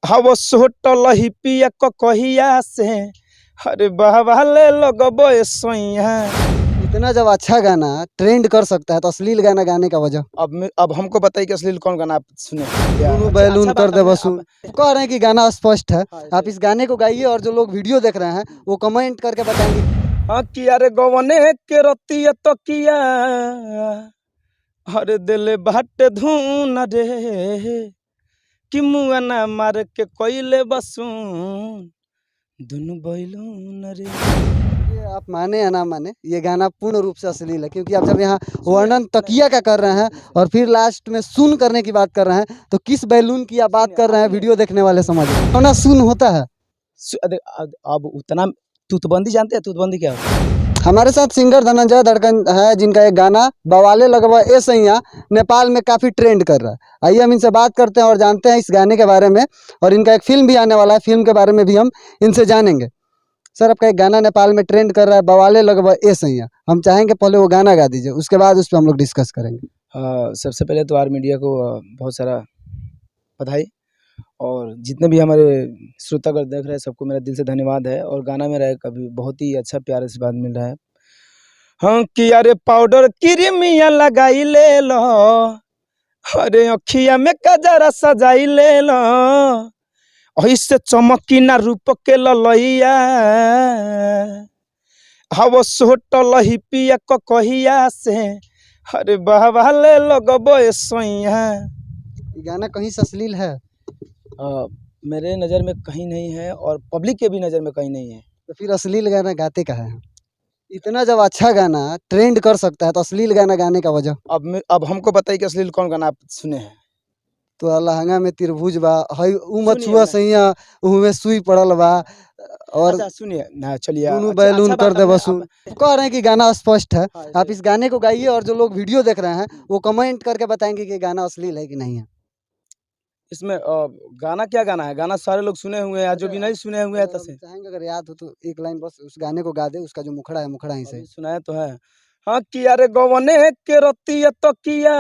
हव सोटल हिपिया कहिया से अरे बहवाले लगबो सोइया। इतना जब अच्छा गाना ट्रेंड कर सकता है तो अश्लील गाना गाने का वजह? अब हमको बताइए कि अश्लील कौन गाना आप सुने? टूनू बैलून कर दे बसून कह रहे हैं कि गाना स्पष्ट है। आप इस गाने को गाइए और जो लोग वीडियो देख रहे हैं वो कमेंट करके बताएंगे। हाँ किया रे गवने के रतिया तो किया अरे दिल भाटे धून रे कि मुआना मार के कोइले बसून दुनु बैलून रे। ये आप माने या ना माने, ये गाना पूर्ण रूप से अश्लील है, क्योंकि आप जब यहाँ वर्णन तकिया का कर रहे हैं और फिर लास्ट में सुन करने की बात कर रहे हैं तो किस बैलून की आप बात कर रहे हैं वीडियो देखने वाले समझ रहे हैं ना। सुन होता है। अब उतना तुतबंदी जानते हैं? तुतबंदी क्या होता है? हमारे साथ सिंगर धनंजय धड़कन है जिनका एक गाना बवाले लगवा ए सैया नेपाल में काफ़ी ट्रेंड कर रहा है। आइए हम इनसे बात करते हैं और जानते हैं इस गाने के बारे में, और इनका एक फिल्म भी आने वाला है, फिल्म के बारे में भी हम इनसे जानेंगे। सर, आपका एक गाना नेपाल में ट्रेंड कर रहा है बवाले लगवा ए सैया, हम चाहेंगे पहले वो गाना गा दीजिए, उसके बाद उस पर हम लोग डिस्कस करेंगे। सबसे पहले तो आर मीडिया को बहुत सारा बधाई, और जितने भी हमारे श्रोतागण देख रहे हैं सबको मेरा दिल से धन्यवाद है। और गाना मेरा एक अभी बहुत ही अच्छा प्यार से बात मिल रहा है। हाँ कि अरे पाउडर क्रीमिया लगाई ले लो, अरे अखिया में कजरा सजाई ले लो, ऐसे चमकी ना रूप के ललैया हव सोटल हिपिया कहिया से अरे बहवाले लगबो सोइया। ये गाना कहीं से अश्लील है? मेरे नज़र में कहीं नहीं है और पब्लिक के भी नज़र में कहीं नहीं है। तो फिर अश्लील गाना गाते कहाँ हैं? इतना जब अच्छा गाना ट्रेंड कर सकता है तो अश्लील गाना गाने का वजह? अब हमको बताइए कि अश्लील कौन गाना आप सुने हैं? तो लहंगा में त्रिभुज बा, हई उ मत सुनिए छुआ ना। सैया उहमे सुई पड़ल बा, और अच्छा सुनिए ना, चलिए टूनू अच्छा बैलून कर बात दे हमने बसून कह रहे हैं कि गाना स्पष्ट है। हाँ, आप इस गाने को गाइए और जो लोग वीडियो देख रहे हैं वो कमेंट करके बताएंगे कि गाना अश्लील है कि नहीं है। इसमें गाना क्या गाना है? गाना सारे लोग सुने हुए हैं, जो भी नहीं सुने हुए हैं अगर हम तसे चाहेंगे, अगर याद हो तो एक लाइन बस उस गाने को गा दे, उसका जो मुखड़ा है मुखड़ा ही से। सुनाया तो है। हाँ किया रे गवने के रतिया तो किया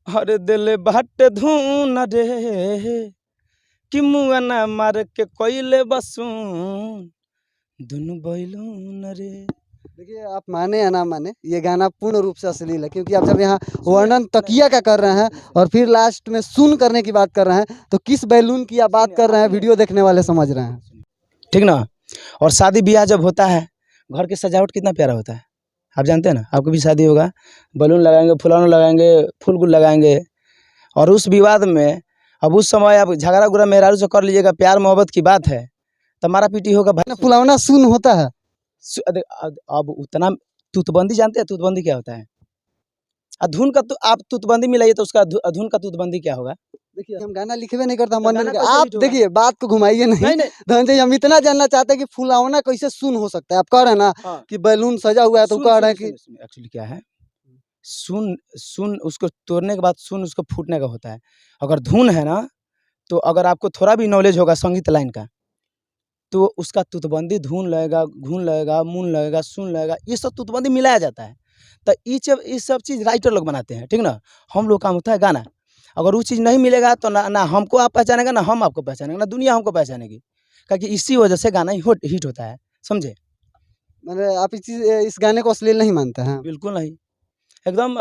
अरे दिल भाटे धून रे कि मुआना मार के कोइले बसून दुनु बैलून रे। देखिए, आप माने या ना माने, ये गाना पूर्ण रूप से अश्लील है, क्योंकि आप जब यहाँ वर्णन तकिया का कर रहे हैं और फिर लास्ट में सुन करने की बात कर रहे हैं तो किस बैलून की आप बात कर रहे हैं वीडियो देखने वाले समझ रहे हैं। ठीक ना। और शादी ब्याह जब होता है, घर की सजावट कितना प्यारा होता है, आप जानते हैं ना। आपको भी शादी होगा, बलून लगाएंगे, फुलाना लगाएंगे, फूल गुल लगाएंगे, और उस विवाद में अब उस समय आप झगड़ा गुरा मेहरारू से कर लीजिएगा, प्यार मोहब्बत की बात है, तो मारा पीटी होगा भाई। फुलावना सुन होता है। अब उतना तुतबंदी जानते हैं? तुतबंदी क्या होता है? अधुन का तो आप तुतबंदी मिलाइए तो उसका अधुन का तुतबंदी क्या होगा? देखिए, हम गाना लिखबे नहीं करता, तो मन गाना में कैसे आप हिट होगा? देखिए बात को घुमाइए नहीं। नहीं नहीं धनंजय, हम इतना जानना चाहते हैं कि फुलावना कैसे सुन हो सकता है। आप कह रहे हैं ना हाँ। कि बैलून सजा हुआ है तो कह रहे हैं कि एक्चुअली क्या है, सुन सुन उसको तोड़ने के बाद सुन उसको फूटने का होता है। अगर धुन है ना, तो अगर आपको थोड़ा भी नॉलेज होगा संगीत लाइन का, तो उसका तुतबंदी धुन लगेगा, घुन लगेगा, मुन लगेगा, सुन लगेगा, ये सब तुतबंदी मिलाया जाता है। तो ये सब चीज़ राइटर लोग बनाते हैं, ठीक ना। हम लोग काम होता है गाना। अगर वो चीज़ नहीं मिलेगा तो ना हमको आप पहचानेगा, ना हम आपको पहचानेंगे, ना दुनिया हमको पहचानेगी, क्योंकि इसी वजह से गाना हिट होता है, समझे। मैंने आप इस गाने को अश्लील नहीं मानते हैं? बिल्कुल नहीं, एकदम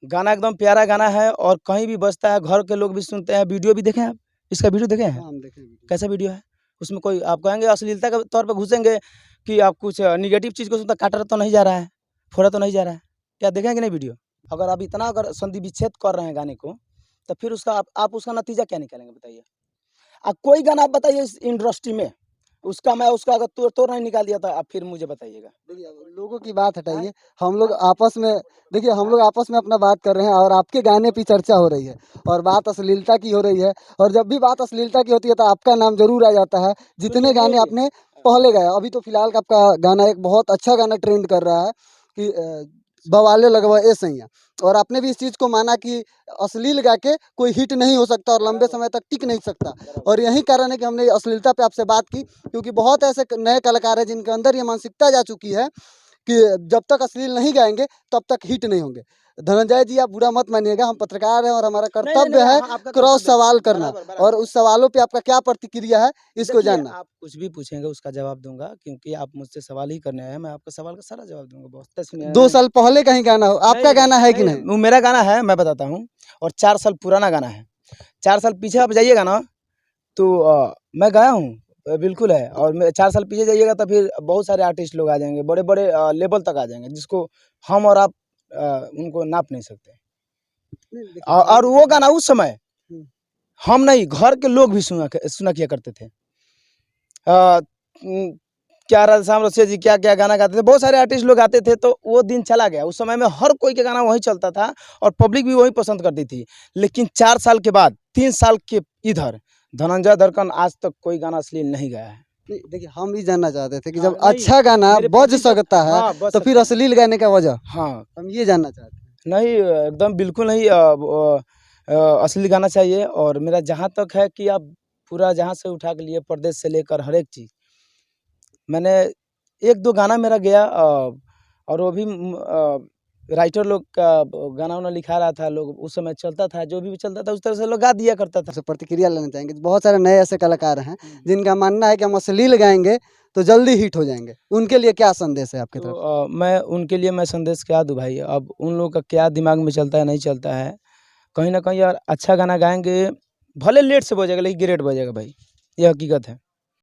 गाना एकदम प्यारा गाना है, और कहीं भी बजता है, घर के लोग भी सुनते हैं। वीडियो भी देखे हैं आप? इसका वीडियो देखे हैं? हम देखें वीडियो। कैसा वीडियो है? उसमें कोई आप कहेंगे अश्लीलता के तौर पे घुसेंगे कि आप कुछ नेगेटिव चीज़ को सुनता, काटा तो नहीं जा रहा है, फोड़ा तो नहीं जा रहा है, क्या देखें कि नहीं वीडियो? अगर आप इतना अगर संधि विच्छेद कर रहे हैं गाने को, तो फिर उसका आप उसका नतीजा क्या निकालेंगे बताइए? कोई गाना आप बताइए इस इंडस्ट्री में, उसका अगर तोड़ नहीं निकाल दिया था, आप फिर मुझे बताइएगा। देखिए, अब लोगों की बात हटाइए, हम लोग आपस में देखिए, हम लोग आपस में अपना बात कर रहे हैं और आपके गाने पे चर्चा हो रही है और बात अश्लीलता की हो रही है, और जब भी बात अश्लीलता की होती है तो आपका नाम जरूर आ जाता है। जितने गाने आपने पहले गाए, अभी तो फिलहाल आपका गाना एक बहुत अच्छा गाना ट्रेंड कर रहा है कि बवाले लगवा ए सैया, और आपने भी इस चीज़ को माना कि अश्लील गा के कोई हिट नहीं हो सकता और लंबे समय तक टिक नहीं सकता, और यही कारण है कि हमने अश्लीलता पे आपसे बात की, क्योंकि बहुत ऐसे नए कलाकार हैं जिनके अंदर ये मानसिकता जा चुकी है कि जब तक अश्लील नहीं गाएंगे तब तक हिट नहीं होंगे। धनंजय जी, आप बुरा मत मानिएगा, हम पत्रकार हैं और हमारा नहीं, नहीं, कर्तव्य नहीं, है हाँ, आपका क्रॉस कर्तव्य है। सवाल करना, बराबर, बराबर। और उस सवालों पे आपका क्या प्रतिक्रिया है इसको देखिए, जानना। आप कुछ भी पूछेंगे उसका जवाब दूँगा, क्योंकि आप मुझसे सवाल ही करने आए हैं, मैं आपका सवाल का सारा जवाब दूँगा। बहुत सुनिए 2 साल पहले कहीं गाना हो, आपका नहीं, गाना है कि नहीं, नहीं? वो मेरा गाना है, मैं बताता हूँ, और 4 साल पुराना गाना है। 4 साल पीछे आप जाइएगा ना, तो मैं गाया हूँ, बिल्कुल है, और मैं 4 साल पीछे जाइएगा तो फिर बहुत सारे आर्टिस्ट लोग आ जाएँगे, बड़े-बड़े लेवल तक आ जाएँगे, जिसको हम और आप उनको नाप नहीं सकते। नहीं, देखिए और वो गाना उस समय हुँ। हम नहीं, घर के लोग भी सुना किया करते थे। अ, क्या राधेश्याम रसिया जी क्या-क्या गाना गाते थे, बहुत सारे आर्टिस्ट लोग आते थे, तो वो दिन चला गया। उस समय में हर कोई के गाना वही चलता था और पब्लिक भी वही पसंद करती थी। लेकिन 4 साल के बाद, 3 साल के इधर, धनंजय दरकन आज तक कोई गाना अश्लील नहीं गाया है। नहीं, देखिए हम भी जानना चाहते थे कि हाँ, जब नहीं, अच्छा गाना मेरे बज पब्लिक सकता है, हाँ, बज तो फिर सकता है। अश्लील गाने का वजह? हाँ, हम ये जानना चाहते हैं। नहीं एकदम बिल्कुल नहीं अश्लील गाना चाहिए, और मेरा जहाँ तक है कि आप पूरा जहाँ से उठा के लिए परदेश से लेकर हर एक चीज़, मैंने 1-2 गाना मेरा गया, और वो भी राइटर लोग का गाना-वाना लिखा रहा था, लोग उस समय चलता था, जो भी चलता था उस तरह से लोग गा दिया करता था। आपसे प्रतिक्रिया लेना चाहेंगे। बहुत सारे नए ऐसे कलाकार हैं हुँ। जिनका मानना है कि हम अश्लील गाएँगे तो जल्दी हिट हो जाएँगे। उनके लिए क्या संदेश है आपकी तो तरफ से? मैं उनके लिए मैं संदेश क्या दूँ भाई, अब उन लोगों का क्या दिमाग में चलता है, नहीं चलता है। कहीं न कहीं यार अच्छा गाना गाएँगे, भले लेट से बजेगा लेकिन ग्रेट बजेगा भाई, ये हकीकत है।